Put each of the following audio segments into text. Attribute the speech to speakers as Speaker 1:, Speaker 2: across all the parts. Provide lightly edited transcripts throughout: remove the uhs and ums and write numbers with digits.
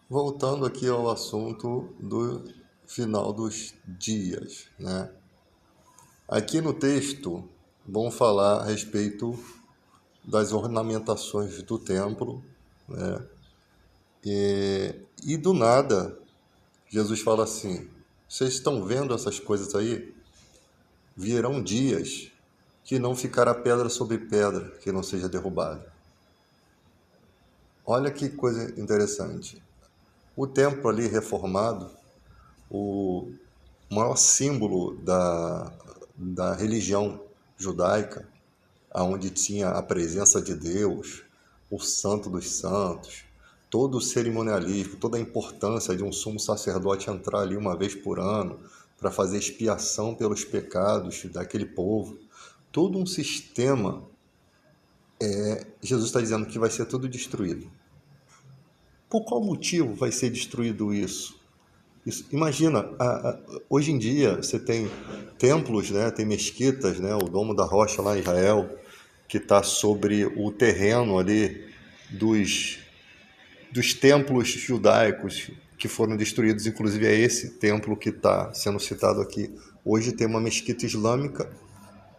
Speaker 1: Voltando aqui ao assunto do final dos dias, né? Aqui no texto vão falar a respeito das ornamentações do templo, né? E do nada, Jesus fala assim: vocês estão vendo essas coisas aí? Virão dias que não ficará pedra sobre pedra que não seja derrubada. Olha que coisa interessante. O templo ali reformado, o maior símbolo da religião judaica, onde tinha a presença de Deus, o Santo dos Santos, todo o cerimonialismo, toda a importância de um sumo sacerdote entrar ali uma vez por ano para fazer expiação pelos pecados daquele povo, todo um sistema. Jesus está dizendo que vai ser tudo destruído. Por qual motivo vai ser destruído isso? Imagina, hoje em dia você tem templos, né, tem mesquitas, né, o Domo da Rocha lá em Israel, que está sobre o terreno ali dos, dos templos judaicos que foram destruídos, inclusive é esse templo que está sendo citado aqui. Hoje tem uma mesquita islâmica,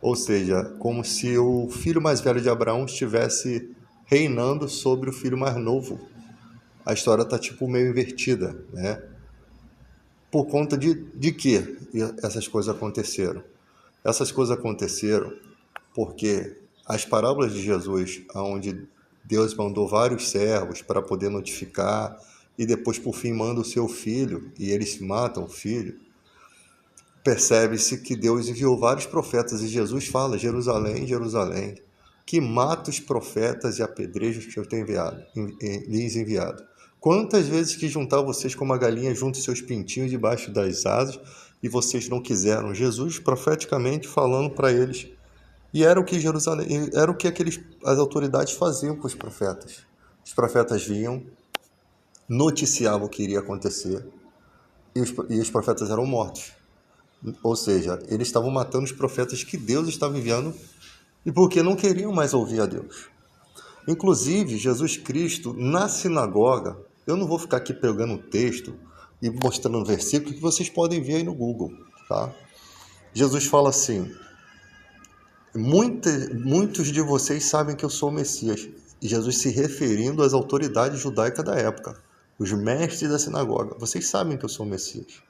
Speaker 1: ou seja, como se o filho mais velho de Abraão estivesse reinando sobre o filho mais novo. A história está tipo meio invertida, né? Por conta de que essas coisas aconteceram? Essas coisas aconteceram porque as parábolas de Jesus, onde Deus mandou vários servos para poder notificar e depois por fim manda o seu filho e eles matam o filho, percebe-se que Deus enviou vários profetas e Jesus fala: Jerusalém, Jerusalém, que mata os profetas e apedreja que eu tenho lhes enviado. Quantas vezes que juntar vocês como uma galinha junto seus pintinhos debaixo das asas e vocês não quiseram? Jesus profeticamente falando para eles. E era o que Jerusalém, era o que as autoridades faziam com os profetas. Os profetas vinham, noticiavam o que iria acontecer e os profetas eram mortos. Ou seja, eles estavam matando os profetas que Deus estava enviando e porque não queriam mais ouvir a Deus. Inclusive, Jesus Cristo, na sinagoga, eu não vou ficar aqui pegando o texto e mostrando o versículo que vocês podem ver aí no Google, tá? Jesus fala assim: muitos de vocês sabem que eu sou o Messias. E Jesus se referindo às autoridades judaicas da época, os mestres da sinagoga. Vocês sabem que eu sou o Messias,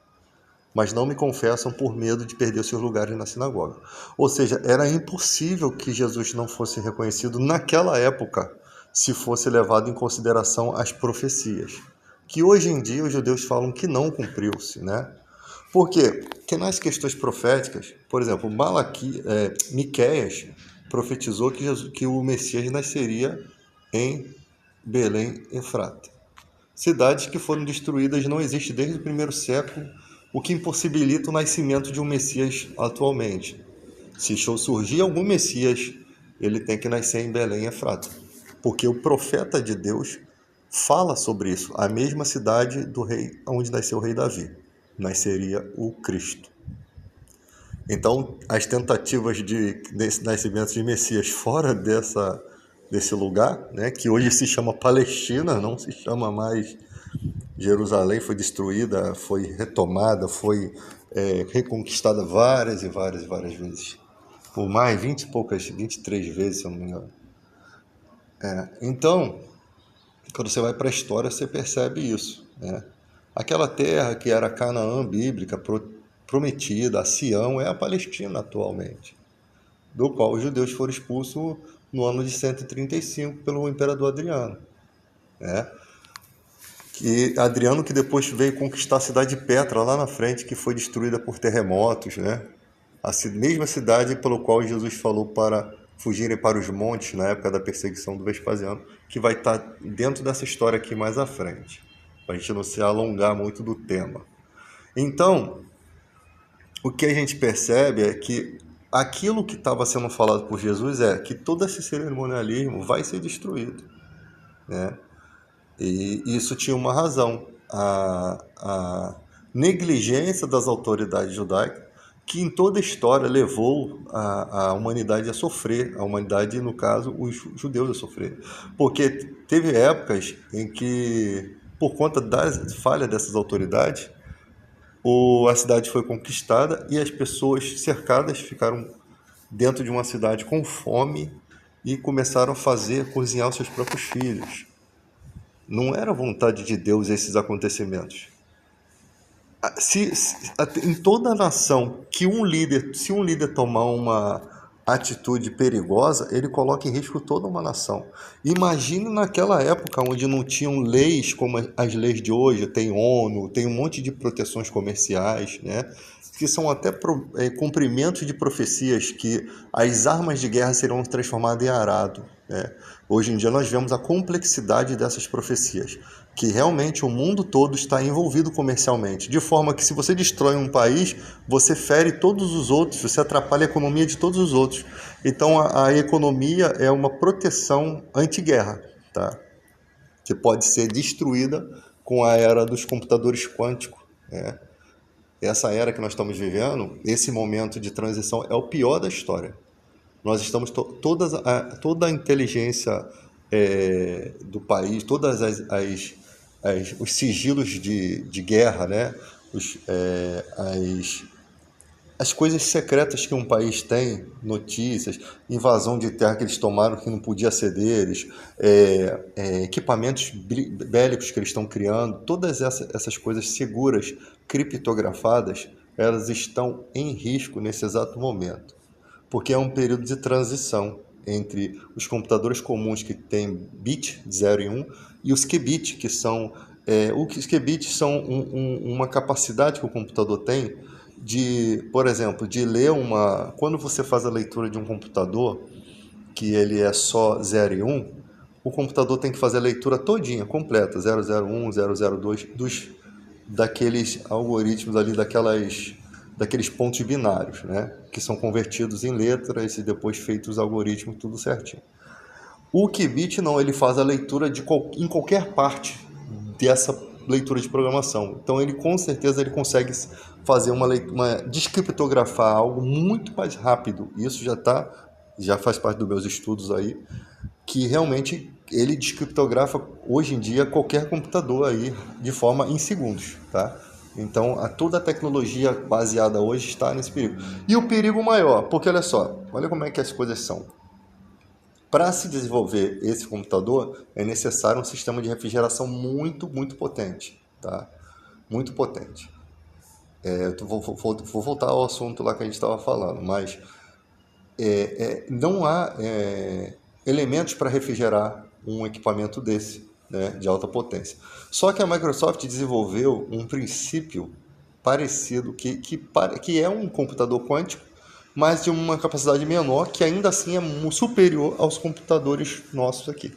Speaker 1: mas não me confessam por medo de perder seus lugares na sinagoga. Ou seja, era impossível que Jesus não fosse reconhecido naquela época, se fosse levado em consideração as profecias, que hoje em dia os judeus falam que não cumpriu-se, né? Por quê? Porque nas questões proféticas, por exemplo, Miqueias profetizou que o Messias nasceria em Belém, Efrata. Cidades que foram destruídas não existem desde o primeiro século, o que impossibilita o nascimento de um Messias atualmente. Se surgir algum Messias, ele tem que nascer em Belém, Efrata, porque o profeta de Deus fala sobre isso. A mesma cidade do rei onde nasceu o rei Davi, nasceria o Cristo. Então, as tentativas desse nascimento de Messias fora desse lugar, né, que hoje se chama Palestina, não se chama mais Jerusalém, foi destruída, foi retomada, foi reconquistada várias e várias e várias vezes. Por mais 20 e poucas, 23 vezes, se eu não me engano. Então, quando você vai para a história, você percebe isso, né? Aquela terra que era Canaã bíblica, prometida, a Sião, é a Palestina atualmente, do qual os judeus foram expulsos no ano de 135 pelo imperador Adriano, né? Adriano que depois veio conquistar a cidade de Petra lá na frente, que foi destruída por terremotos, né? A mesma cidade pelo qual Jesus falou para fugirem para os montes na época da perseguição do Vespasiano, que vai estar dentro dessa história aqui mais à frente, para a gente não se alongar muito do tema. Então, o que a gente percebe é que aquilo que estava sendo falado por Jesus é que todo esse cerimonialismo vai ser destruído, né? E isso tinha uma razão, a negligência das autoridades judaicas, que em toda a história levou a humanidade a sofrer, a humanidade, no caso, os judeus a sofrer. Porque teve épocas em que por conta da falha dessas autoridades, a cidade foi conquistada e as pessoas cercadas ficaram dentro de uma cidade com fome e começaram a cozinhar os seus próprios filhos. Não era vontade de Deus esses acontecimentos. Em toda nação se um líder tomar uma atitude perigosa, ele coloca em risco toda uma nação. Imagine naquela época onde não tinham leis como as leis de hoje, tem ONU, tem um monte de proteções comerciais, né? Que são até cumprimentos de profecias que as armas de guerra serão transformadas em arado, né? Hoje em dia nós vemos a complexidade dessas profecias, que realmente o mundo todo está envolvido comercialmente, de forma que se você destrói um país, você fere todos os outros, você atrapalha a economia de todos os outros. Então a economia é uma proteção anti-guerra, tá? Que pode ser destruída com a era dos computadores quânticos, né? Essa era que nós estamos vivendo, esse momento de transição é o pior da história. Nós estamos toda a inteligência do país, todas os sigilos de guerra, né? As coisas secretas que um país tem, notícias, invasão de terra que eles tomaram que não podia ser deles, equipamentos bélicos que eles estão criando, todas essas coisas seguras, criptografadas, elas estão em risco nesse exato momento, porque é um período de transição entre os computadores comuns que têm bit 0 e 1 e os qubits, que são os qubits são uma capacidade que o computador tem por exemplo, de ler quando você faz a leitura de um computador, que ele é só 0 e 1, o computador tem que fazer a leitura todinha, completa, 001, 002, daqueles algoritmos ali, daqueles pontos binários, né? Que são convertidos em letras e depois feitos os algoritmos, tudo certinho. O qubit não, ele faz a leitura em qualquer parte dessa leitura de programação. Então ele com certeza ele consegue fazer descriptografar algo muito mais rápido. Isso já faz parte dos meus estudos aí, que realmente ele descriptografa hoje em dia qualquer computador aí de forma em segundos, tá? Então toda a tecnologia baseada hoje está nesse perigo. E o perigo maior, porque olha como é que as coisas são. Para se desenvolver esse computador, é necessário um sistema de refrigeração muito, muito potente, tá? Muito potente. Vou voltar ao assunto lá que a gente estava falando, mas não há elementos para refrigerar um equipamento desse, né, de alta potência. Só que a Microsoft desenvolveu um princípio parecido, que é um computador quântico, mas de uma capacidade menor, que ainda assim é superior aos computadores nossos aqui.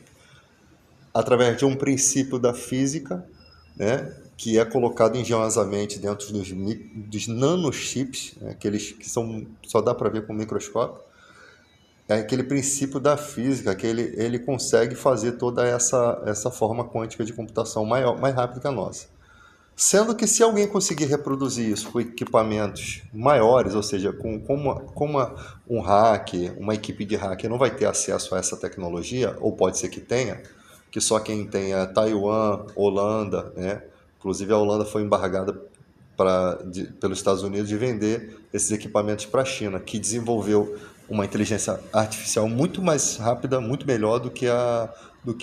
Speaker 1: Através de um princípio da física, né, que é colocado engenhosamente dentro dos nanochips, né, aqueles que só dá para ver com o microscópio. É aquele princípio da física que ele consegue fazer toda essa forma quântica de computação mais rápida que a nossa. Sendo que se alguém conseguir reproduzir isso com equipamentos maiores, ou seja, como um hacker, uma equipe de hacker não vai ter acesso a essa tecnologia, ou pode ser que tenha, que só quem tem é Taiwan, Holanda, né? Inclusive a Holanda foi embargada pelos Estados Unidos de vender esses equipamentos para a China, que desenvolveu uma inteligência artificial muito mais rápida, muito melhor do que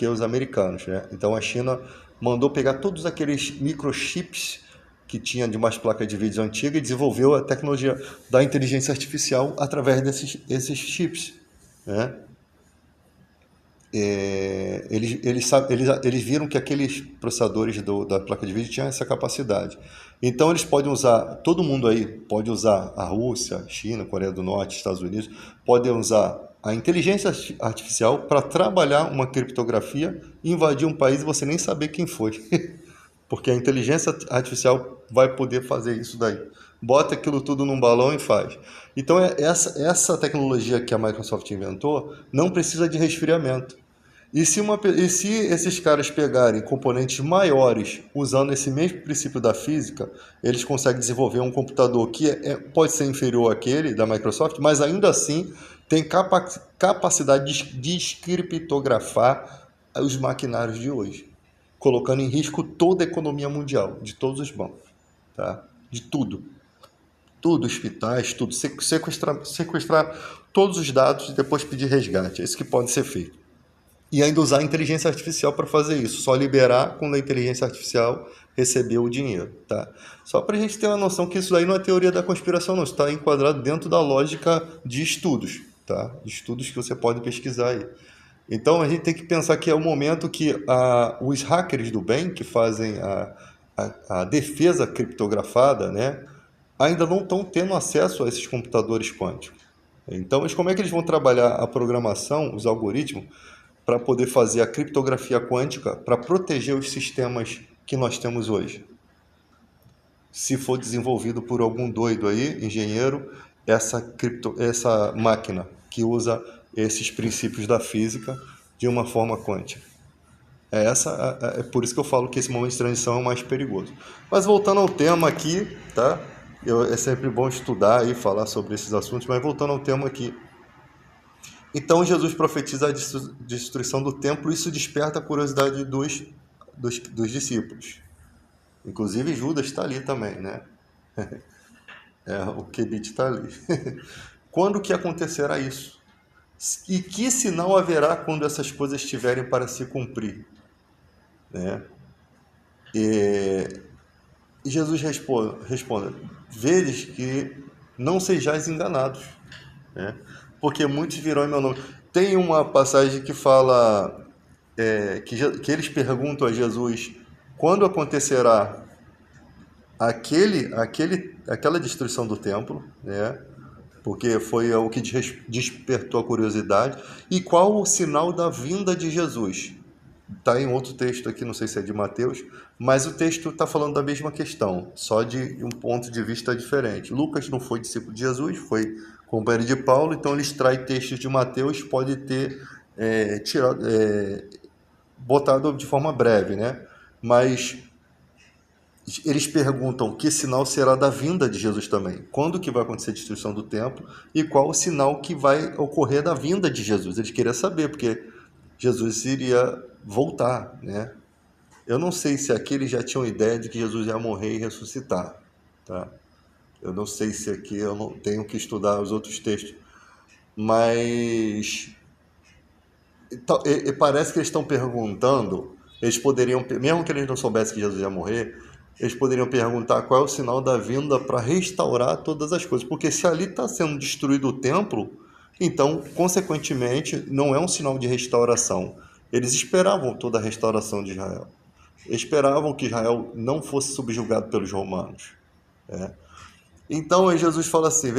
Speaker 1: os americanos, né? Então a China mandou pegar todos aqueles microchips que tinha de umas placas de vídeo antigas e desenvolveu a tecnologia da inteligência artificial através desses chips, né? Eles viram que aqueles processadores da placa de vídeo tinham essa capacidade. Então eles podem usar, todo mundo aí pode usar, a Rússia, China, Coreia do Norte, Estados Unidos, podem usar a inteligência artificial para trabalhar uma criptografia, invadir um país e você nem saber quem foi. Porque a inteligência artificial vai poder fazer isso daí. Bota aquilo tudo num balão e faz. Então essa tecnologia que a Microsoft inventou não precisa de resfriamento. E se esses caras pegarem componentes maiores usando esse mesmo princípio da física, eles conseguem desenvolver um computador que pode ser inferior àquele da Microsoft, mas ainda assim tem capacidade de descriptografar os maquinários de hoje. colocando em risco toda a economia mundial, de todos os bancos, tá? De tudo. Tudo, hospitais, tudo. Sequestrar todos os dados e depois pedir resgate. É isso que pode ser feito. E ainda usar a inteligência artificial para fazer isso. Só liberar quando a inteligência artificial receber o dinheiro, tá? Só para a gente ter uma noção que isso daí não é teoria da conspiração, não. Isso está enquadrado dentro da lógica de estudos, tá? De estudos que você pode pesquisar aí. Então a gente tem que pensar que é o momento que os hackers do bem, que fazem a defesa criptografada, né, ainda não estão tendo acesso a esses computadores quânticos. Então, como é que eles vão trabalhar a programação, os algoritmos, para poder fazer a criptografia quântica para proteger os sistemas que nós temos hoje? Se for desenvolvido por algum doido aí, engenheiro, essa máquina que usa esses princípios da física de uma forma quântica. É por isso que eu falo que esse momento de transição é o mais perigoso. Mas voltando ao tema aqui, tá? É sempre bom estudar e falar sobre esses assuntos, mas voltando ao tema aqui. Então Jesus profetiza a destruição do templo e isso desperta a curiosidade dos discípulos. Inclusive Judas está ali também, né? O Quebite está ali. Quando que acontecerá isso? E que sinal haverá quando essas coisas estiverem para se cumprir? Né? E Jesus responde: vedes que não sejais enganados, né? Porque muitos virão em meu nome. Tem uma passagem que fala que eles perguntam a Jesus quando acontecerá aquela destruição do templo, né? Porque foi o que despertou a curiosidade. E qual o sinal da vinda de Jesus? Está em outro texto aqui, não sei se é de Mateus, mas o texto está falando da mesma questão, só de um ponto de vista diferente. Lucas não foi discípulo de Jesus, foi companheiro de Paulo, então ele extrai textos de Mateus, pode ter botado de forma breve, né? Mas eles perguntam que sinal será da vinda de Jesus também. Quando que vai acontecer a destruição do templo e qual o sinal que vai ocorrer da vinda de Jesus? Eles queriam saber, porque Jesus iria voltar, né? Eu não sei se aqui eles já tinham ideia de que Jesus ia morrer e ressuscitar, tá? Eu não sei se aqui eu não tenho que estudar os outros textos, mas parece que eles estão perguntando, eles poderiam, mesmo que eles não soubessem que Jesus ia morrer, eles poderiam perguntar qual é o sinal da vinda para restaurar todas as coisas, porque se ali está sendo destruído o templo, então, consequentemente, não é um sinal de restauração. Eles esperavam toda a restauração de Israel. Esperavam que Israel não fosse subjugado pelos romanos. Né? Então, aí Jesus fala assim,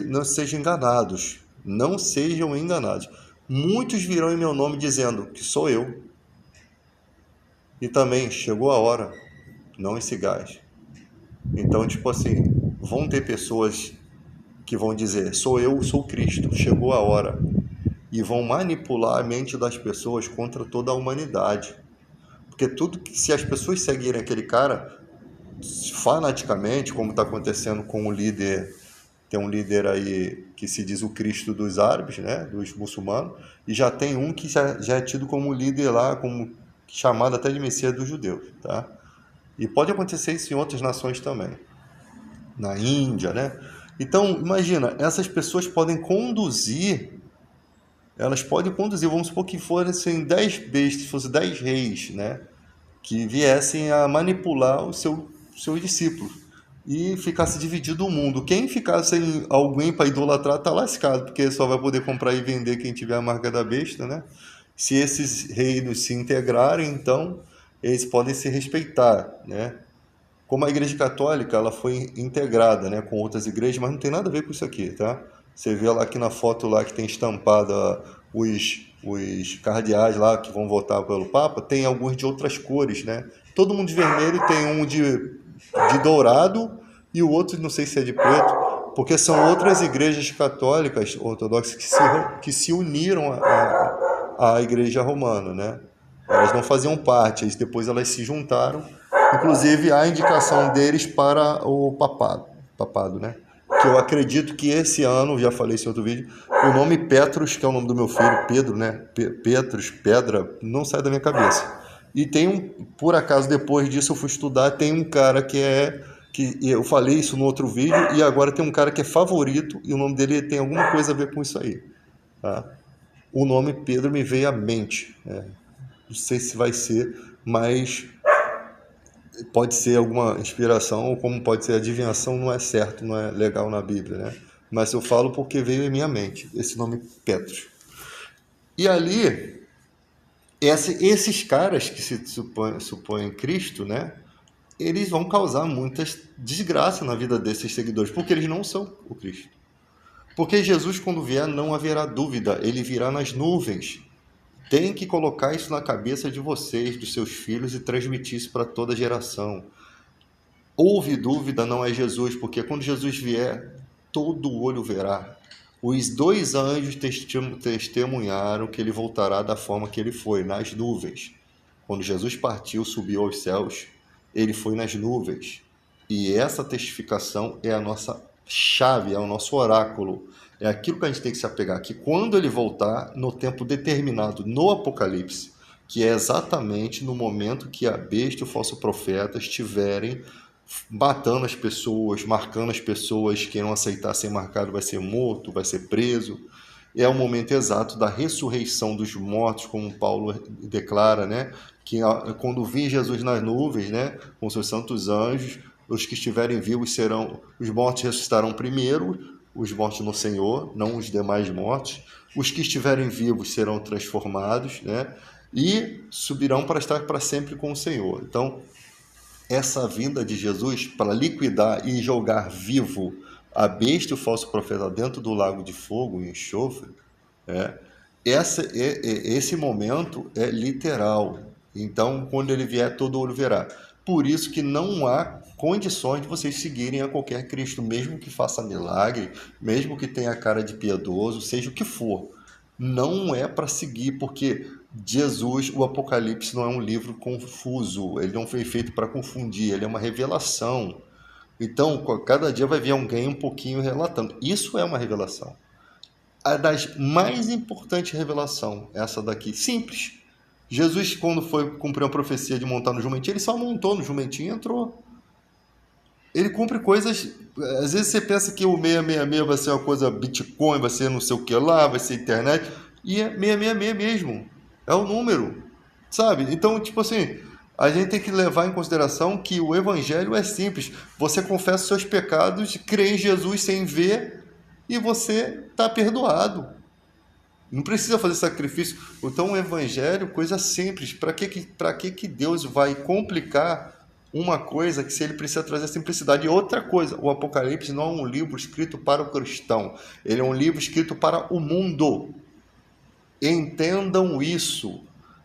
Speaker 1: não sejam enganados. Não sejam enganados. Muitos virão em meu nome dizendo que sou eu. E também, chegou a hora, não esse gás. Então, tipo assim, vão ter pessoas que vão dizer, sou eu, sou Cristo, chegou a hora. E vão manipular a mente das pessoas contra toda a humanidade. Porque se as pessoas seguirem aquele cara fanaticamente, como está acontecendo com o líder, tem um líder aí que se diz o Cristo dos árabes, né, dos muçulmanos, e já tem um que já é tido como líder lá, como chamado até de Messias dos judeus, tá? E pode acontecer isso em outras nações também, na Índia, né? Então, imagina, essas pessoas podem conduzir, vamos supor que fossem 10 bestas, fossem 10 reis, né? Que viessem a manipular os seus discípulos e ficasse dividido o mundo. Quem ficar sem alguém para idolatrar está lascado, porque só vai poder comprar e vender quem tiver a marca da besta, né? Se esses reinos se integrarem, então eles podem se respeitar, né? Como a Igreja Católica, ela foi integrada, né, com outras igrejas, mas não tem nada a ver com isso aqui, tá? Você vê lá aqui na foto lá que tem estampada os cardeais lá que vão votar pelo Papa, tem alguns de outras cores, né? Todo mundo de vermelho, tem um de dourado e o outro não sei se é de preto, porque são outras igrejas católicas ortodoxas que se uniram à Igreja Romana, né? Elas não faziam parte, depois elas se juntaram. Inclusive, há indicação deles para o papado, né? Que eu acredito que esse ano, já falei isso em outro vídeo, o nome Petrus, que é o nome do meu filho, Pedro, né? Petrus, pedra, não sai da minha cabeça. E tem por acaso, depois disso eu fui estudar, tem um cara que eu falei isso no outro vídeo, e agora tem um cara que é favorito, e o nome dele tem alguma coisa a ver com isso aí, tá? O nome Pedro me veio à mente, não sei se vai ser, mas pode ser alguma inspiração, ou como pode ser adivinhação, não é certo, não é legal na Bíblia, né? Mas eu falo porque veio em minha mente esse nome Petros. E ali, esses caras que se supõem Cristo, né? Eles vão causar muitas desgraças na vida desses seguidores, porque eles não são o Cristo. Porque Jesus, quando vier, não haverá dúvida, ele virá nas nuvens. Tem que colocar isso na cabeça de vocês, dos seus filhos, e transmitir isso para toda geração. Houve dúvida, não é Jesus, porque quando Jesus vier, todo olho verá. Os 2 anjos testemunharam que ele voltará da forma que ele foi, nas nuvens. Quando Jesus partiu, subiu aos céus, ele foi nas nuvens. E essa testificação é a nossa chave, é o nosso oráculo. É aquilo que a gente tem que se apegar, que quando ele voltar, no tempo determinado no Apocalipse, que é exatamente no momento que a besta e o falso profeta estiverem matando as pessoas, marcando as pessoas, quem não aceitar ser marcado vai ser morto, vai ser preso. É o momento exato da ressurreição dos mortos, como Paulo declara, né? Que quando vir Jesus nas nuvens, né, com seus santos anjos, os que estiverem vivos serão, os mortos ressuscitarão primeiro, os mortos no Senhor, não os demais mortos. Os que estiverem vivos serão transformados, né? E subirão para estar para sempre com o Senhor. Então, essa vinda de Jesus para liquidar e jogar vivo a besta e o falso profeta dentro do lago de fogo e enxofre, esse momento é literal. Então, quando ele vier, todo olho verá. Por isso que não há condições de vocês seguirem a qualquer Cristo, mesmo que faça milagre, mesmo que tenha cara de piedoso, seja o que for. Não é para seguir, porque Jesus, o Apocalipse, não é um livro confuso, ele não foi feito para confundir, ele é uma revelação. Então, cada dia vai vir alguém um pouquinho relatando. Isso é uma revelação. A das mais importantes revelação, essa daqui, simples. Jesus, quando foi cumprir uma profecia de montar no jumentinho, ele só montou no jumentinho e entrou. Ele cumpre coisas. Às vezes você pensa que o 666 vai ser uma coisa Bitcoin, vai ser não sei o que lá, vai ser internet. E é 666 mesmo. É o número. Sabe? Então, tipo assim, a gente tem que levar em consideração que o evangelho é simples. Você confessa os seus pecados, crê em Jesus sem ver e você está perdoado. Não precisa fazer sacrifício. Então, o evangelho, coisa simples. Para que Deus vai complicar uma coisa que se ele precisa trazer simplicidade? E outra coisa, o Apocalipse não é um livro escrito para o cristão. Ele é um livro escrito para o mundo. Entendam isso.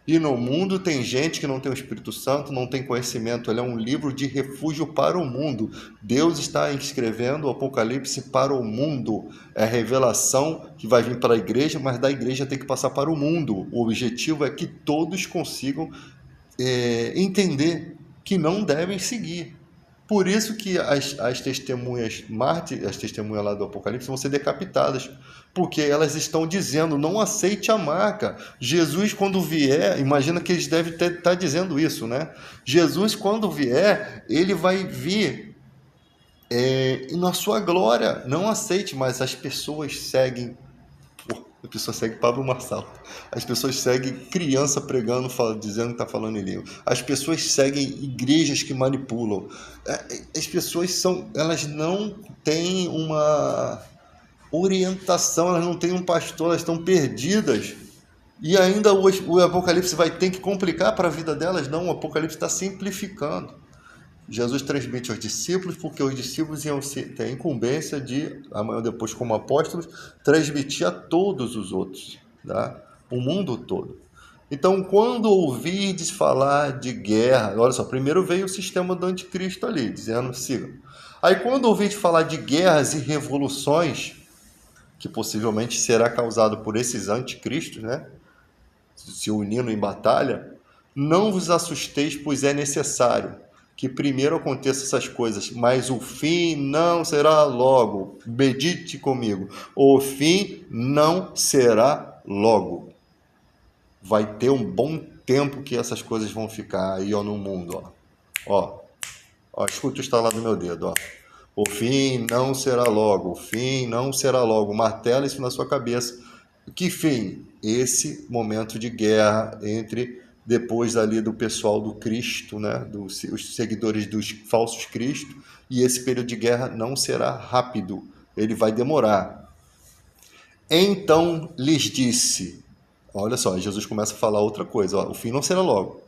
Speaker 1: E no mundo tem gente que não tem o Espírito Santo, não tem conhecimento. Ele é um livro de refúgio para o mundo. Deus está escrevendo o Apocalipse para o mundo. É a revelação que vai vir para a igreja, mas da igreja tem que passar para o mundo. O objetivo é que todos consigam entender que não devem seguir. Por isso que as testemunhas mártires, as testemunhas lá do Apocalipse vão ser decapitadas, porque elas estão dizendo, não aceite a marca. Jesus, quando vier, imagina que eles devem estar dizendo isso, né? Jesus, quando vier, ele vai vir na sua glória. Não aceite, mas as pessoas seguem. A pessoa segue Pablo Marçal. As pessoas seguem criança pregando, dizendo que está falando em língua. As pessoas seguem igrejas que manipulam. As pessoas elas não têm uma orientação, elas não têm um pastor, elas estão perdidas. E ainda o Apocalipse vai ter que complicar para a vida delas? Não, o Apocalipse está simplificando. Jesus transmite aos discípulos, porque os discípulos iam ter a incumbência de, amanhã depois como apóstolos, transmitir a todos os outros, tá? O mundo todo. Então, quando ouvirdes falar de guerra, olha só, primeiro veio o sistema do anticristo ali, dizendo, sigam. Aí, quando ouvirdes falar de guerras e revoluções, que possivelmente será causado por esses anticristos, né? Se unindo em batalha, não vos assusteis, pois é necessário que primeiro aconteçam essas coisas, mas o fim não será logo. Medite comigo. O fim não será logo. Vai ter um bom tempo que essas coisas vão ficar aí, ó, no mundo, ó, escuta o estalar do meu dedo, ó. O fim não será logo, o fim não será logo. Martela isso na sua cabeça. Que fim? Esse momento de guerra entre, depois ali do pessoal do Cristo, né, os seguidores dos falsos Cristos, e esse período de guerra não será rápido, ele vai demorar. Então lhes disse, olha só, Jesus começa a falar outra coisa, ó, o fim não será logo.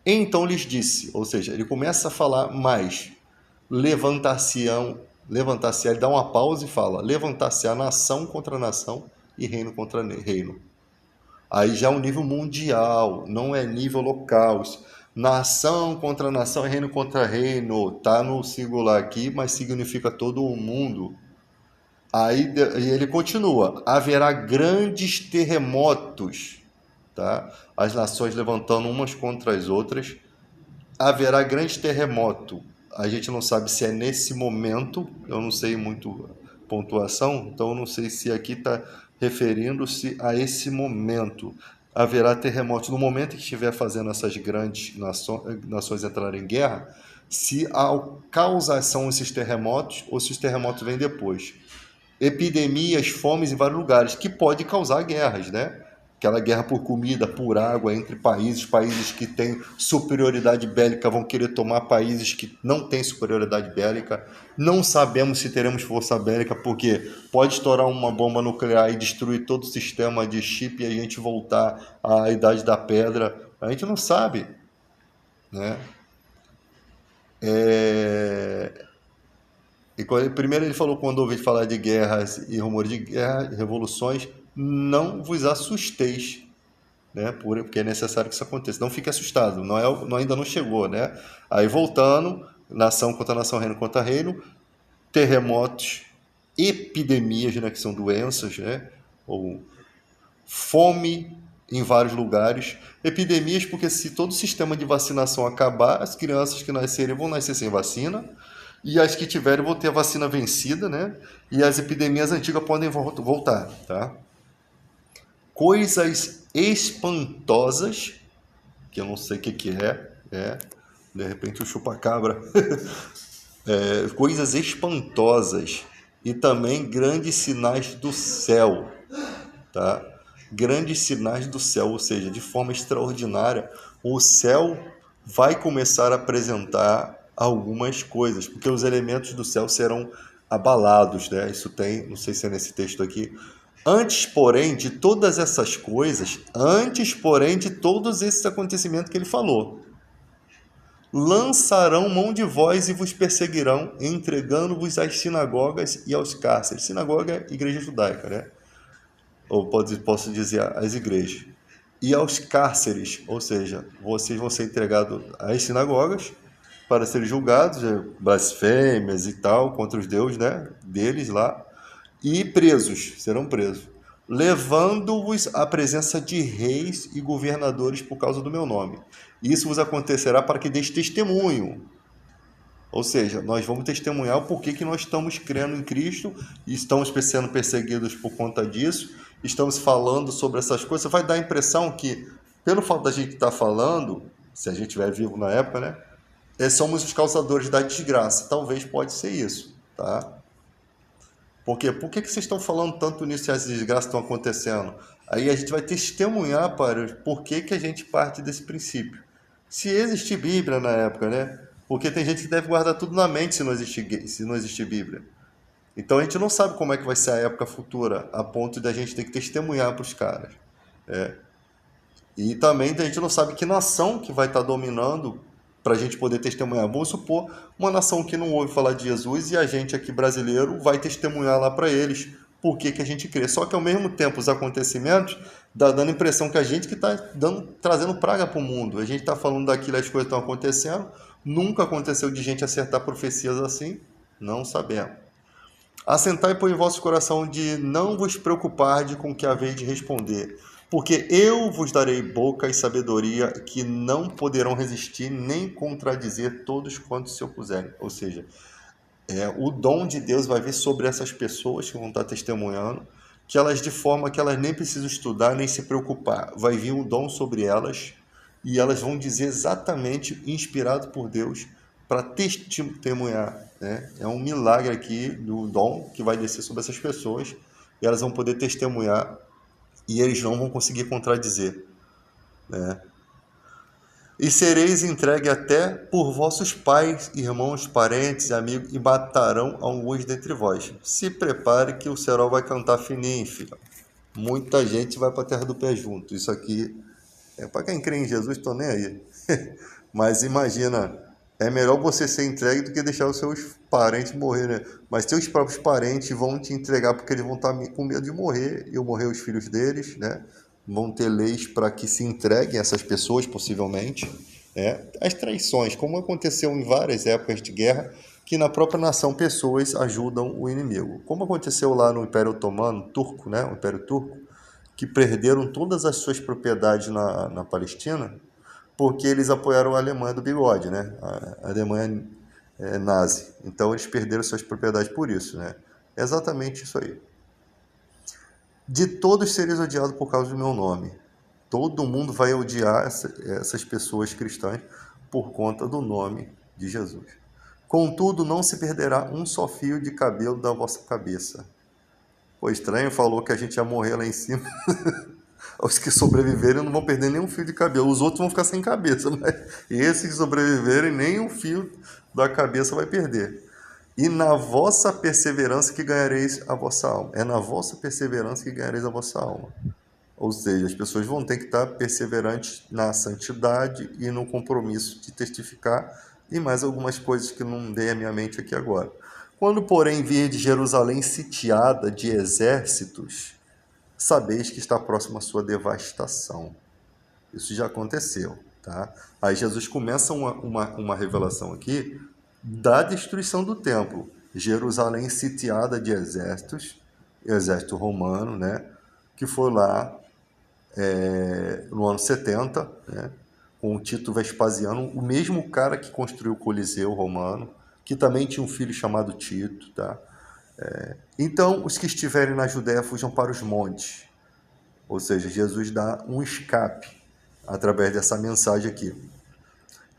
Speaker 1: Então lhes disse, ou seja, ele começa a falar mais, levantar-se-á, ele dá uma pausa e fala, levantar-se-á nação contra nação e reino contra reino. Aí já é um nível mundial, não é nível local. Nação contra nação e reino contra reino, tá no singular aqui, mas significa todo o mundo. Aí ele continua, haverá grandes terremotos, tá? As nações levantando umas contra as outras, haverá grande terremoto. A gente não sabe se é nesse momento, eu não sei muito pontuação, então eu não sei se aqui está referindo-se a esse momento. Haverá terremoto no momento que estiver fazendo essas grandes nações entrarem em guerra, se a causa são esses terremotos ou se os terremotos vêm depois. Epidemias, fomes em vários lugares, que pode causar guerras, né? Aquela guerra por comida, por água entre países que têm superioridade bélica vão querer tomar países que não têm superioridade bélica. Não sabemos se teremos força bélica, porque pode estourar uma bomba nuclear e destruir todo o sistema de chip e a gente voltar à Idade da Pedra. A gente não sabe, né? Primeiro ele falou, quando ouvir falar de guerras e rumores de guerra, revoluções, não vos assusteis, né? Porque é necessário que isso aconteça. Não fique assustado, ainda não chegou, né? Aí voltando, nação contra nação, reino contra reino, terremotos, epidemias, né? Que são doenças, né? Ou fome em vários lugares. Epidemias, porque se todo o sistema de vacinação acabar, as crianças que nascerem vão nascer sem vacina, e as que tiverem vão ter a vacina vencida, né? E as epidemias antigas podem voltar, tá? Coisas espantosas, que eu não sei o que de repente o chupa-cabra, coisas espantosas e também grandes sinais do céu, tá? Grandes sinais do céu, ou seja, de forma extraordinária, o céu vai começar a apresentar algumas coisas, porque os elementos do céu serão abalados, né? Isso tem, não sei se é nesse texto aqui. Antes, porém, de todas essas coisas, antes, porém, de todos esses acontecimentos que ele falou, lançarão mão de vós e vos perseguirão, entregando-vos às sinagogas e aos cárceres. Sinagoga é igreja judaica, né? Ou posso dizer as igrejas. E aos cárceres, ou seja, vocês vão ser entregados às sinagogas para serem julgados, blasfêmias e tal, contra os deuses, né, deles lá, e presos, serão presos, levando-vos à presença de reis e governadores por causa do meu nome. Isso vos acontecerá para que deis testemunho. Ou seja, nós vamos testemunhar o porquê que nós estamos crendo em Cristo e estamos sendo perseguidos por conta disso, estamos falando sobre essas coisas. Vai dar a impressão que, pelo fato da gente estar falando, se a gente estiver vivo na época, né, somos os causadores da desgraça. Talvez pode ser isso, tá? Por quê? Por que vocês estão falando tanto nisso se as desgraças estão acontecendo? Aí a gente vai testemunhar para por que a gente parte desse princípio. Se existir Bíblia na época, né? Porque tem gente que deve guardar tudo na mente se não existir Bíblia. Então a gente não sabe como é que vai ser a época futura, a ponto de a gente ter que testemunhar para os caras. E também a gente não sabe que nação que vai estar dominando para a gente poder testemunhar. Vamos supor uma nação que não ouve falar de Jesus e a gente aqui brasileiro vai testemunhar lá para eles por que a gente crê. Só que ao mesmo tempo os acontecimentos dando a impressão que a gente que está trazendo praga para o mundo. A gente está falando daquilo, as coisas estão acontecendo. Nunca aconteceu de gente acertar profecias assim. Não sabemos. Assentai, pois, em vosso coração de não vos preocupar com o que haveis de responder, porque eu vos darei boca e sabedoria que não poderão resistir nem contradizer todos quantos se opuserem. Ou seja, o dom de Deus vai vir sobre essas pessoas que vão estar testemunhando, que elas, de forma que elas nem precisam estudar nem se preocupar, vai vir um dom sobre elas e elas vão dizer exatamente, inspirado por Deus, para testemunhar, né? É um milagre aqui do dom que vai descer sobre essas pessoas, e elas vão poder testemunhar, e eles não vão conseguir contradizer, né? E sereis entregue até por vossos pais, irmãos, parentes, amigos, e matarão alguns dentre vós. Se prepare que o cerol vai cantar fininho, filho. Muita gente vai para a terra do pé junto. Isso aqui é para quem crê em Jesus, estou nem aí. Mas imagina, é melhor você ser entregue do que deixar os seus parentes morrer, né? Mas seus próprios parentes vão te entregar porque eles vão estar com medo de morrer, e morrer os filhos deles, né? Vão ter leis para que se entreguem essas pessoas, possivelmente. Né? As traições, como aconteceu em várias épocas de guerra, que na própria nação pessoas ajudam o inimigo. Como aconteceu lá no Império Otomano, turco, né? O Império Turco, que perderam todas as suas propriedades na Palestina, porque eles apoiaram a Alemanha do bigode, né? A Alemanha nazi. Então eles perderam suas propriedades por isso, né? É exatamente isso aí. De todos sereis odiado por causa do meu nome. Todo mundo vai odiar essas pessoas cristãs por conta do nome de Jesus. Contudo, não se perderá um só fio de cabelo da vossa cabeça. O estranho falou que a gente ia morrer lá em cima. Os que sobreviverem não vão perder nenhum fio de cabelo. Os outros vão ficar sem cabeça, mas esses que sobreviverem, nem um fio da cabeça vai perder. E na vossa perseverança que ganhareis a vossa alma. É na vossa perseverança que ganhareis a vossa alma. Ou seja, as pessoas vão ter que estar perseverantes na santidade e no compromisso de testificar, e mais algumas coisas que não dei a minha mente aqui agora. Quando, porém, vir de Jerusalém sitiada de exércitos, sabeis que está próxima a sua devastação. Isso já aconteceu, tá? Aí Jesus começa uma revelação aqui da destruição do templo. Jerusalém sitiada de exércitos, exército romano, né? Que foi lá no ano 70, né? Com o Tito Vespasiano, o mesmo cara que construiu o Coliseu romano, que também tinha um filho chamado Tito, tá? Então, os que estiverem na Judéia fujam para os montes. Ou seja, Jesus dá um escape através dessa mensagem aqui.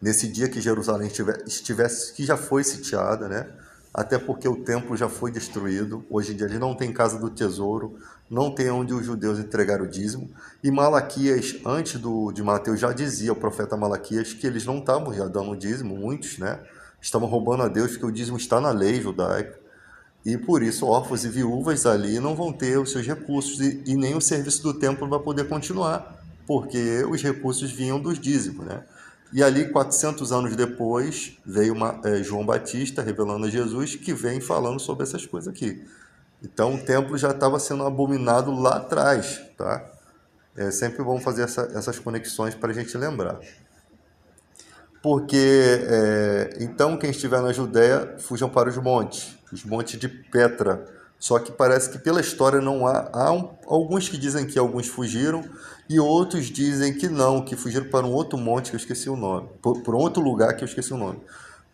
Speaker 1: Nesse dia que Jerusalém estivesse, que já foi sitiada, né? Até porque o templo já foi destruído. Hoje em dia ele não tem casa do tesouro, não tem onde os judeus entregaram o dízimo. E Malaquias, antes de Mateus, já dizia, o profeta Malaquias, que eles não estavam já dando o dízimo, muitos, né? Estavam roubando a Deus, porque o dízimo está na lei judaica. E por isso órfãos e viúvas ali não vão ter os seus recursos e nem o serviço do templo vai poder continuar, porque os recursos vinham dos dízimos, né? E ali, 400 anos depois, veio João Batista revelando a Jesus, que vem falando sobre essas coisas aqui. Então, o templo já estava sendo abominado lá atrás, tá? É sempre bom fazer essas conexões para a gente lembrar. Porque, então, quem estiver na Judéia, fujam para os montes de Petra. Só que parece que pela história não há alguns que dizem que alguns fugiram e outros dizem que não, que fugiram para um outro monte que eu esqueci o nome, por um outro lugar que eu esqueci o nome.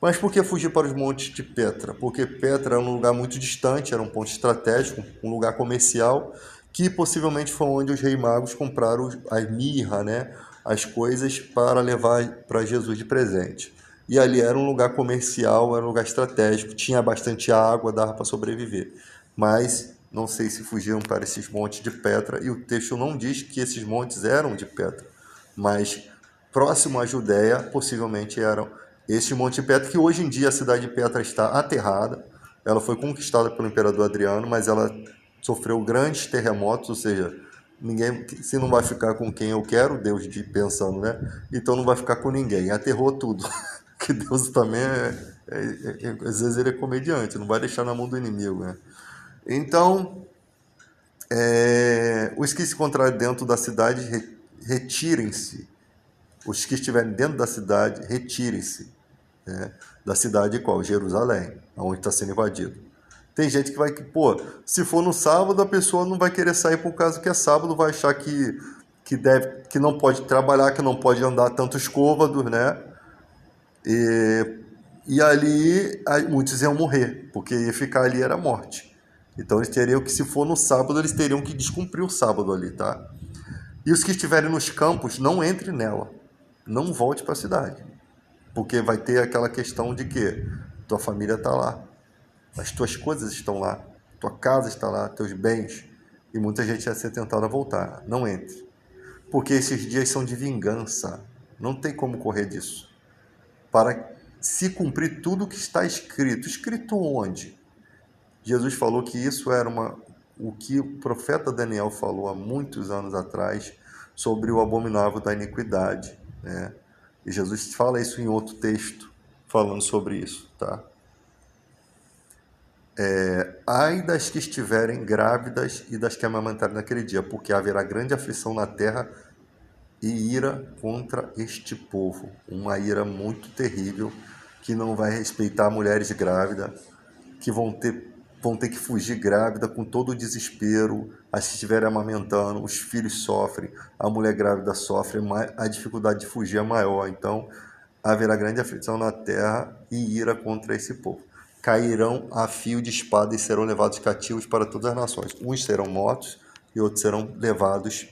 Speaker 1: Mas por que fugir para os montes de Petra? Porque Petra era um lugar muito distante, era um ponto estratégico, um lugar comercial, que possivelmente foi onde os reis magos compraram a mirra, né? As coisas para levar para Jesus de presente. E ali era um lugar comercial, era um lugar estratégico, tinha bastante água, dava para sobreviver. Mas não sei se fugiram para esses montes de Petra, e o texto não diz que esses montes eram de Petra, mas próximo à Judéia, possivelmente eram esse monte de Petra, que hoje em dia a cidade de Petra está aterrada. Ela foi conquistada pelo imperador Adriano, mas ela sofreu grandes terremotos, ou seja, ninguém, se não vai ficar com quem eu quero, Deus pensando, né? Então não vai ficar com ninguém. Aterrou tudo. Que Deus também às vezes ele é comediante, não vai deixar na mão do inimigo, né? Então, os que se encontrarem dentro da cidade, retirem-se. Os que estiverem dentro da cidade, retirem-se, né? Da cidade qual? Jerusalém, onde está sendo invadido. Tem gente que vai, se for no sábado, a pessoa não vai querer sair por causa que é sábado, vai achar que não pode trabalhar, que não pode andar tantos côvados, né? E ali muitos iam morrer, porque ficar ali era morte. Então eles teriam que, se for no sábado, eles teriam que descumprir o sábado ali, tá? E os que estiverem nos campos, não entrem nela. não volte para a cidade, porque vai ter aquela questão de que tua família está lá, as tuas coisas estão lá, tua casa está lá, teus bens, e muita gente vai ser tentada a voltar. Não entre, porque esses dias são de vingança, não tem como correr disso. Para se cumprir tudo o que está escrito. Escrito onde? Jesus falou que isso era o que o profeta Daniel falou há muitos anos atrás sobre o abominável da iniquidade, né? E Jesus fala isso em outro texto, falando sobre isso, tá? Ai das que estiverem grávidas e das que amamentarem naquele dia, porque haverá grande aflição na terra e ira contra este povo. Uma ira muito terrível, que não vai respeitar mulheres grávidas, que vão ter que fugir grávida com todo o desespero, as que estiverem amamentando, os filhos sofrem, a mulher grávida sofre, a dificuldade de fugir é maior. Então, haverá grande aflição na terra e ira contra esse povo. Cairão a fio de espada e serão levados cativos para todas as nações. Uns serão mortos e outros serão levados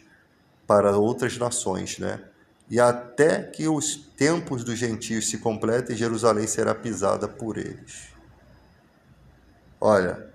Speaker 1: para outras nações, né? E até que os tempos dos gentios se completem, Jerusalém será pisada por eles. Olha,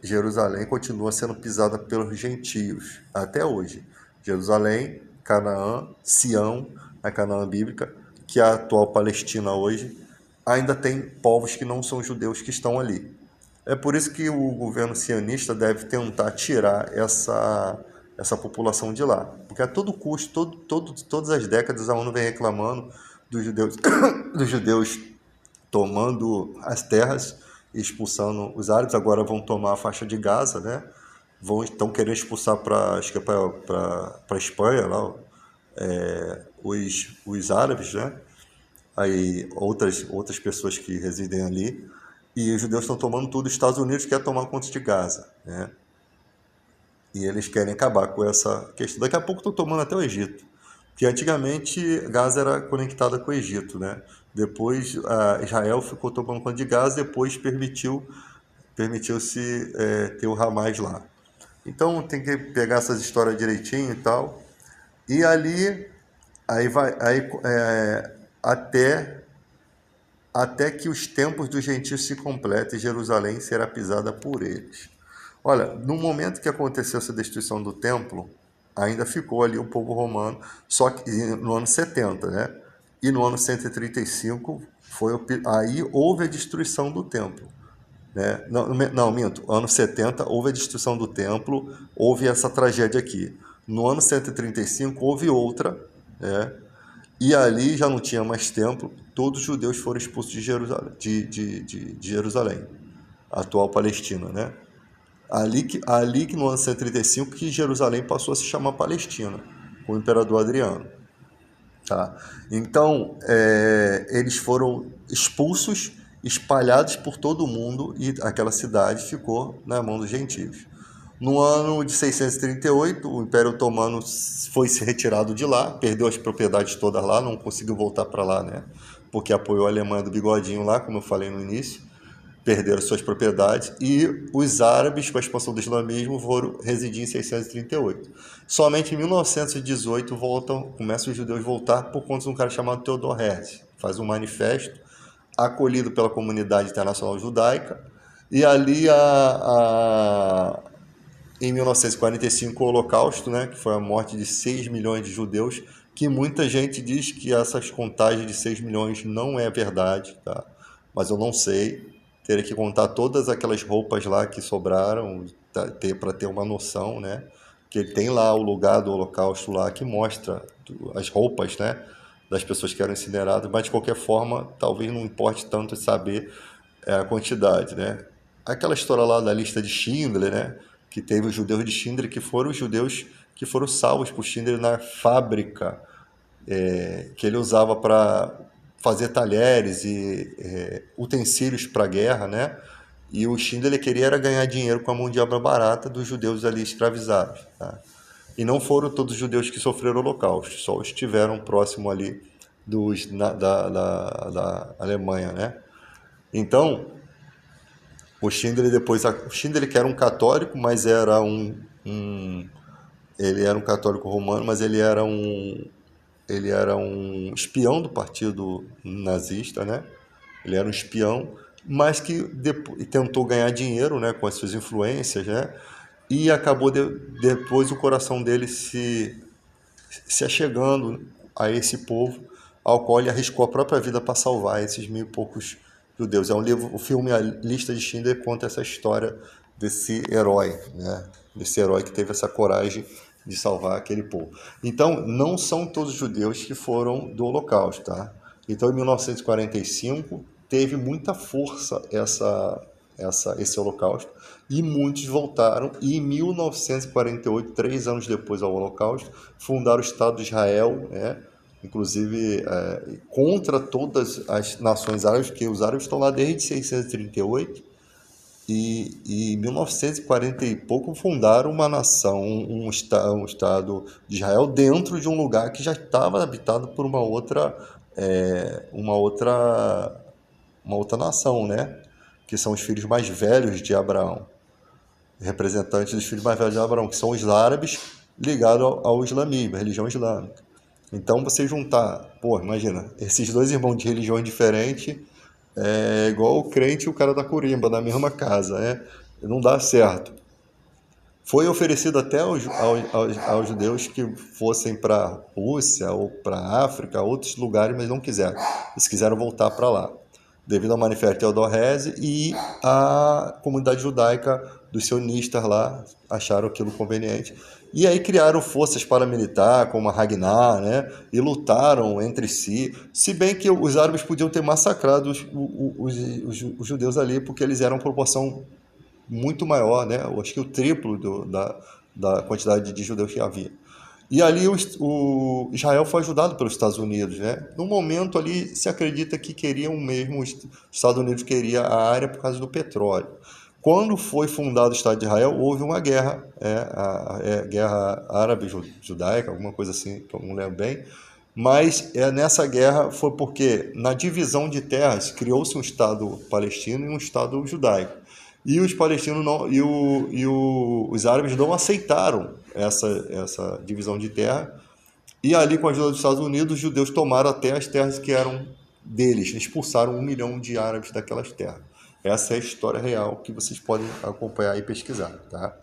Speaker 1: Jerusalém continua sendo pisada pelos gentios até hoje. Jerusalém, Canaã, Sião, a Canaã bíblica, que é a atual Palestina hoje, ainda tem povos que não são judeus que estão ali. É por isso que o governo sionista deve tentar tirar essa população de lá. Porque a todo custo, todas as décadas, a ONU vem reclamando dos judeus, dos judeus tomando as terras e expulsando os árabes. Agora vão tomar a faixa de Gaza, né? Estão querendo expulsar para a Espanha lá, os árabes, né? Aí outras pessoas que residem ali, e os judeus estão tomando tudo. Os Estados Unidos quer tomar conta de Gaza, né? E eles querem acabar com essa questão. Daqui a pouco estão tomando até o Egito, que antigamente Gaza era conectada com o Egito, né? Depois Israel ficou tomando conta de Gaza, depois permitiu-se ter o Hamas lá. Então tem que pegar essas histórias direitinho e tal. E ali aí vai até que os tempos dos gentios se completem, Jerusalém será pisada por eles. Olha, no momento que aconteceu essa destruição do templo, ainda ficou ali o povo romano, só que no ano 70, né? E no ano 135 aí houve a destruição do templo, né? Não, minto. Ano 70 houve a destruição do templo, houve essa tragédia aqui. No ano 135 houve outra, né? E ali já não tinha mais templo, todos os judeus foram expulsos de Jerusalém, de Jerusalém, a atual Palestina, né? Ali que no ano 135 que Jerusalém passou a se chamar Palestina, com o imperador Adriano. Tá? Então, eles foram expulsos, espalhados por todo o mundo, e aquela cidade ficou na mão dos gentios. No ano de 638, o Império Otomano foi se retirado de lá, perdeu as propriedades todas lá, não conseguiu voltar para lá, né? Porque apoiou a Alemanha do Bigodinho lá, como eu falei no início, perderam suas propriedades, e os árabes, com a expansão do islamismo, foram residir em 638. Somente em 1918 começam os judeus a voltar por conta de um cara chamado Theodor Herzl, faz um manifesto acolhido pela comunidade internacional judaica, e ali em 1945 o Holocausto, né, que foi a morte de 6 milhões de judeus, que muita gente diz que essas contagens de 6 milhões não é verdade, tá? Mas eu não sei, teria que contar todas aquelas roupas lá que sobraram, para ter uma noção, né? Que tem lá o lugar do Holocausto lá que mostra as roupas, né, das pessoas que eram incineradas, mas de qualquer forma, talvez não importe tanto saber a quantidade, né? Aquela história lá da lista de Schindler, né? Que teve os judeus de Schindler, que foram os judeus que foram salvos por Schindler na fábrica que ele usava para fazer talheres e utensílios para a guerra, né? E o Schindler queria era ganhar dinheiro com a mão de obra barata dos judeus ali escravizados, tá? E não foram todos os judeus que sofreram o Holocausto, só os que estiveram próximo ali da Alemanha, né? Então, o Schindler que era um católico, mas ele era um católico romano, mas ele era ele era um espião do partido nazista, né? Ele era um espião, mas que tentou ganhar dinheiro, né, com as suas influências, né? E acabou depois o coração dele se achegando a esse povo, ao qual ele arriscou a própria vida para salvar esses 1.000 e poucos judeus. É um livro, o filme A Lista de Schindler conta essa história desse herói, né? Desse herói que teve essa coragem de salvar aquele povo. Então, não são todos os judeus que foram do Holocausto, tá? Então, em 1945, teve muita força esse Holocausto, e muitos voltaram, e em 1948, 3 anos depois do Holocausto, fundaram o Estado de Israel, né? Inclusive contra todas as nações árabes, porque os árabes estão lá desde 638, e em 1940 e pouco fundaram uma nação, um Estado de Israel dentro de um lugar que já estava habitado por uma outra nação, né? Que são os filhos mais velhos de Abraão, representantes dos filhos mais velhos de Abraão, que são os árabes ligados ao islamismo, à religião islâmica. Então, você juntar, imagina, esses dois irmãos de religiões diferentes, é igual o crente e o cara da corimba, na mesma casa, né? Não dá certo. Foi oferecido até aos judeus que fossem para a Rússia ou para a África, outros lugares, mas não quiseram. Eles quiseram voltar para lá, devido ao Manifesto Theodor Herzl, e a comunidade judaica dos sionistas lá acharam aquilo conveniente. E aí criaram forças paramilitares, como a Haganah, né? E lutaram entre si. Se bem que os árabes podiam ter massacrado os judeus ali, porque eles eram proporção muito maior, né? Eu acho que o triplo da quantidade de judeus que havia. E ali o Israel foi ajudado pelos Estados Unidos, né? No momento ali se acredita que queriam mesmo, os Estados Unidos queria a área por causa do petróleo. Quando foi fundado o Estado de Israel, houve uma guerra, a guerra árabe-judaica, alguma coisa assim, que eu não lembro bem, mas nessa guerra foi porque na divisão de terras criou-se um Estado palestino e um Estado judaico. E os palestinos não, os árabes não aceitaram essa divisão de terra, e ali, com a ajuda dos Estados Unidos, os judeus tomaram até as terras que eram deles, expulsaram 1 milhão de árabes daquelas terras. Essa é a história real que vocês podem acompanhar e pesquisar, tá?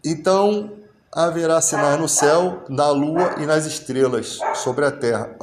Speaker 1: Então, haverá sinais no céu, na lua e nas estrelas, sobre a terra,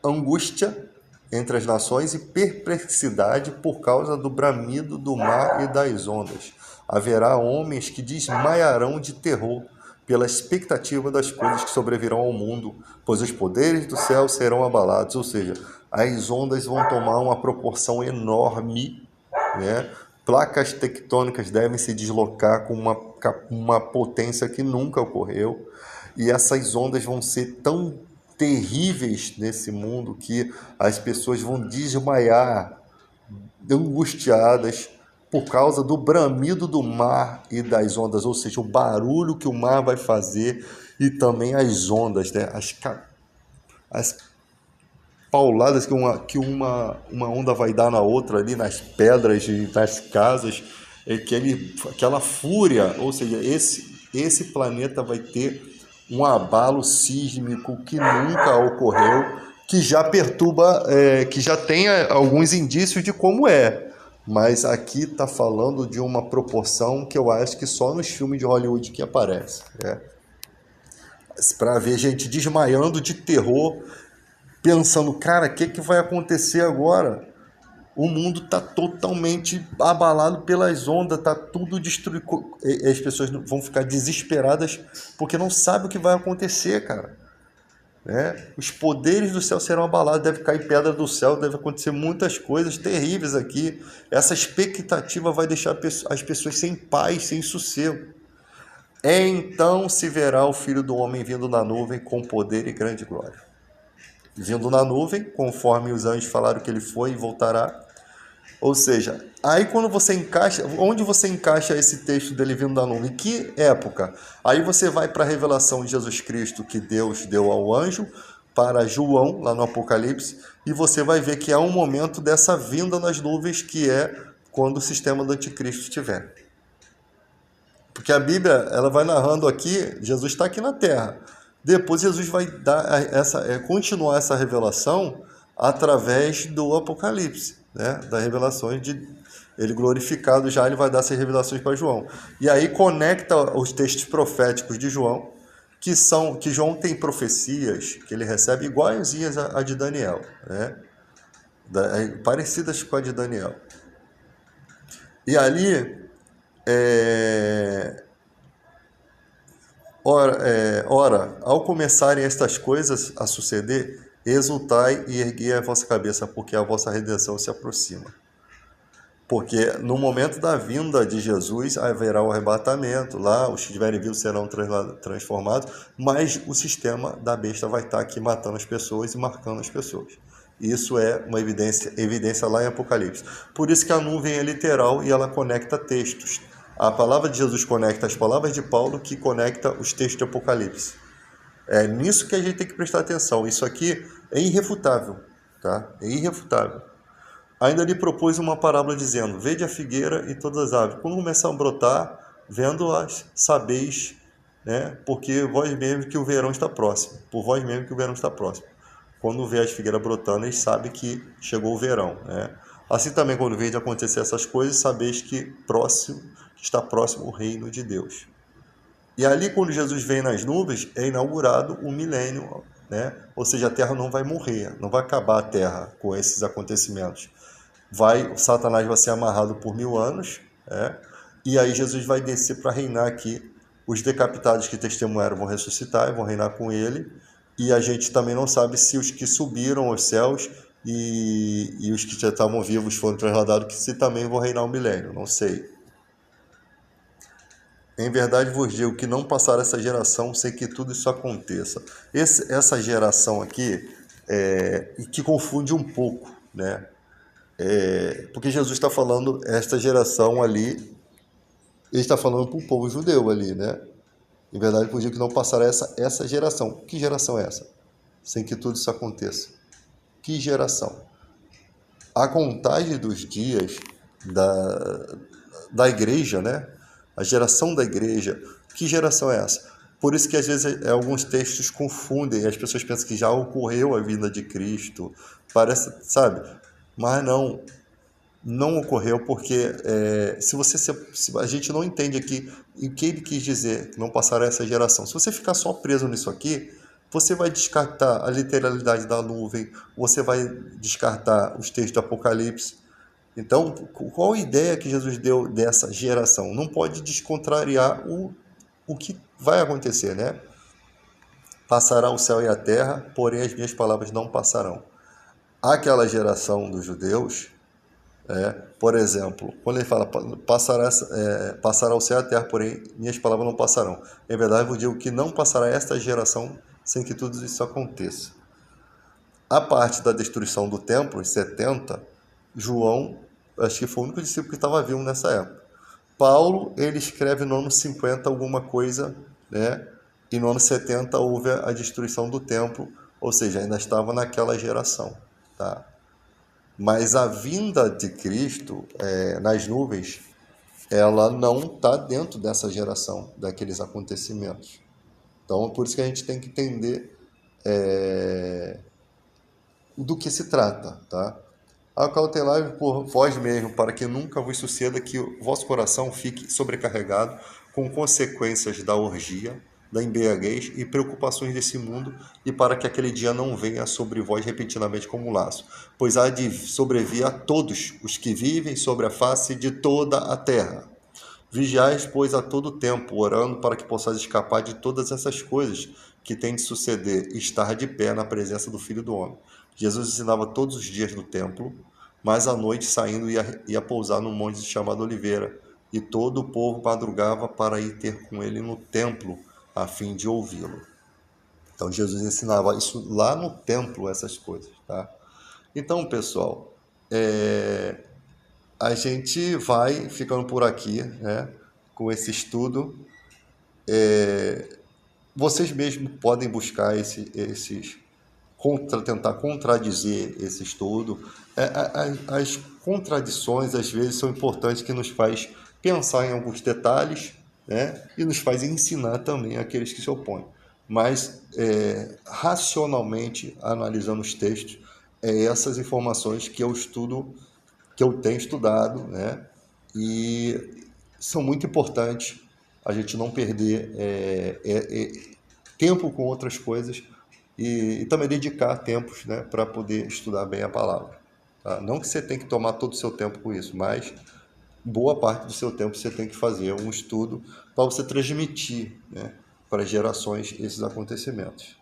Speaker 1: angústia entre as nações e perplexidade por causa do bramido do mar e das ondas. Haverá homens que desmaiarão de terror pela expectativa das coisas que sobrevirão ao mundo, pois os poderes do céu serão abalados, ou seja, as ondas vão tomar uma proporção enorme, né? Placas tectônicas devem se deslocar com uma potência que nunca ocorreu, e essas ondas vão ser tão terríveis nesse mundo que as pessoas vão desmaiar, angustiadas, por causa do bramido do mar e das ondas, ou seja, o barulho que o mar vai fazer, e também as ondas, né? As pauladas que uma onda vai dar na outra ali, nas pedras e nas casas, aquela fúria, ou seja, esse planeta vai ter um abalo sísmico que nunca ocorreu, que já perturba, que já tem alguns indícios de como é. Mas aqui está falando de uma proporção que eu acho que só nos filmes de Hollywood que aparece. Para ver gente desmaiando de terror, pensando, cara, o que vai acontecer agora? O mundo está totalmente abalado pelas ondas, está tudo destruído. As pessoas vão ficar desesperadas porque não sabem o que vai acontecer, cara. Os poderes do céu serão abalados, deve cair pedra do céu, deve acontecer muitas coisas terríveis aqui. Essa expectativa vai deixar as pessoas sem paz, sem sossego. Então se verá o Filho do Homem vindo na nuvem com poder e grande glória. Vindo na nuvem, conforme os anjos falaram que ele foi e voltará. Ou seja, aí quando você encaixa, onde você encaixa esse texto dele vindo da nuvem? Em que época? Aí você vai para a revelação de Jesus Cristo que Deus deu ao anjo, para João, lá no Apocalipse, e você vai ver que há um momento dessa vinda nas nuvens, que é quando o sistema do anticristo estiver. Porque a Bíblia, ela vai narrando aqui, Jesus está aqui na Terra. Depois Jesus vai dar continuar essa revelação através do Apocalipse, né? Das revelações de ele glorificado já, ele vai dar essas revelações para João. E aí conecta os textos proféticos de João, que João tem profecias que ele recebe iguaizinhas a de Daniel, né? Parecidas com a de Daniel. E ali, ora, ao começarem estas coisas a suceder, exultai e erguei a vossa cabeça, porque a vossa redenção se aproxima. Porque no momento da vinda de Jesus haverá o arrebatamento, lá os que estiverem vivos serão transformados, mas o sistema da besta vai estar aqui matando as pessoas e marcando as pessoas. Isso é uma evidência lá em Apocalipse. Por isso que a nuvem é literal e ela conecta textos. A palavra de Jesus conecta as palavras de Paulo, que conecta os textos de Apocalipse. É nisso que a gente tem que prestar atenção. Isso aqui é irrefutável, tá? É irrefutável. Ainda lhe propôs uma parábola dizendo: vede a figueira e todas as aves. Quando começam a brotar, vendo-as, sabeis, né? Porque vós mesmo que o verão está próximo. Por vós mesmo que o verão está próximo. Quando vê as figueiras brotando, eles sabem que chegou o verão, né? Assim também, quando vede acontecer essas coisas, sabeis que está próximo o reino de Deus. E ali, quando Jesus vem nas nuvens, é inaugurado o milênio, né? Ou seja, a terra não vai morrer, não vai acabar a terra com esses acontecimentos. Satanás vai ser amarrado por 1000 anos, né? E aí Jesus vai descer para reinar aqui. Os decapitados que testemunharam vão ressuscitar e vão reinar com ele. E a gente também não sabe se os que subiram aos céus e os que já estavam vivos foram trasladados, que se também vão reinar o milênio, não sei. Em verdade vos digo que não passará essa geração sem que tudo isso aconteça. Essa geração aqui, que confunde um pouco, né? Porque Jesus está falando, esta geração ali, ele está falando para o povo judeu ali, né? Em verdade vos digo que não passará essa geração. Que geração é essa? Sem que tudo isso aconteça. Que geração? A contagem dos dias da igreja, né? A geração da igreja, que geração é essa? Por isso que às vezes alguns textos confundem, as pessoas pensam que já ocorreu a vinda de Cristo, parece, sabe? Mas não ocorreu, porque se a gente não entende aqui o que ele quis dizer, que não passará essa geração. Se você ficar só preso nisso aqui, você vai descartar a literalidade da nuvem, você vai descartar os textos do Apocalipse. Então, qual a ideia que Jesus deu dessa geração? Não pode descontrariar o que vai acontecer, né? Passará o céu e a terra, porém as minhas palavras não passarão. Aquela geração dos judeus, por exemplo, quando ele fala passará o céu e a terra, porém minhas palavras não passarão. Em verdade, eu vos digo que não passará esta geração sem que tudo isso aconteça. A parte da destruição do templo, em 70, João, acho que foi o único discípulo que estava vivo nessa época. Paulo, ele escreve no ano 50 alguma coisa, né? E no ano 70 houve a destruição do templo, ou seja, ainda estava naquela geração, tá? Mas a vinda de Cristo nas nuvens, ela não está dentro dessa geração, daqueles acontecimentos. Então, é por isso que a gente tem que entender do que se trata, tá? Acautelai-vos por vós mesmo, para que nunca vos suceda que o vosso coração fique sobrecarregado com consequências da orgia, da embriaguez e preocupações desse mundo, e para que aquele dia não venha sobre vós repentinamente como um laço, pois há de sobrevir a todos os que vivem sobre a face de toda a terra. Vigiais, pois, a todo tempo, orando para que possais escapar de todas essas coisas que têm de suceder e estar de pé na presença do Filho do Homem. Jesus ensinava todos os dias no templo, mas à noite saindo ia pousar num monte chamado Oliveira, e todo o povo madrugava para ir ter com ele no templo, a fim de ouvi-lo. Então Jesus ensinava isso lá no templo, essas coisas, tá? Então, pessoal, a gente vai ficando por aqui, né, com esse estudo. Vocês mesmos podem buscar tentar contradizer esse estudo. As contradições, às vezes, são importantes, que nos faz pensar em alguns detalhes, né? E nos faz ensinar também aqueles que se opõem. Mas, racionalmente, analisando os textos, essas informações que eu estudo, que eu tenho estudado, né? E são muito importantes a gente não perder tempo com outras coisas e também dedicar tempos, né, para poder estudar bem a palavra. Tá? Não que você tem que tomar todo o seu tempo com isso, mas boa parte do seu tempo você tem que fazer um estudo para você transmitir, né, para as gerações esses acontecimentos.